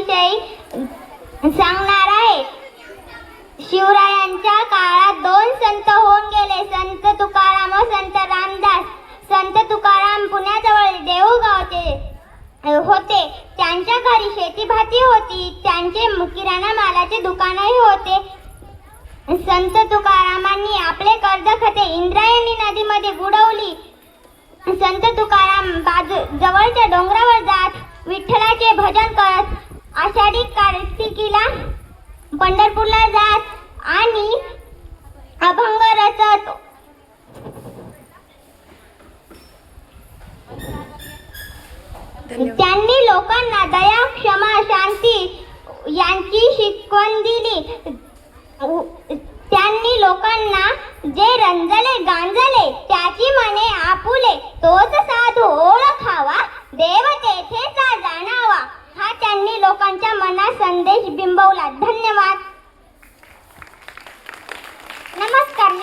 संतांविषयी सांगणार आहे. शिवरायांच्या काळात 2 संत होऊन गेले, संत तुकाराम व संत रामदास. संत तुकाराम पुण्याजवळ देऊळगावचे होते. त्यांच्या घरी शेतीभाती होती. त्यांचे किराणा मालाचे दुकानही होते. संत तुकारामांनी आपले कर्ज खाते इंद्रायणी नदीमध्ये बुडवली. संत तुकाराम जवळच्या डोंगरावर जात विठ्ठलाचे भजन करत आषाढी कार्तिकीला पंढरपूरला जात आणि अभंग रचत त्यांनी लोकांना दया, क्षमा, शांती यांची शिकवण दिली. त्यांनी लोकांना जे रंजले गांजले त्याची मने आपुले, तोच साधू ओळखावा, देव तेथेचा जाणावा, हा त्यांनी लोकांच्या मनात संदेश बिंबवला.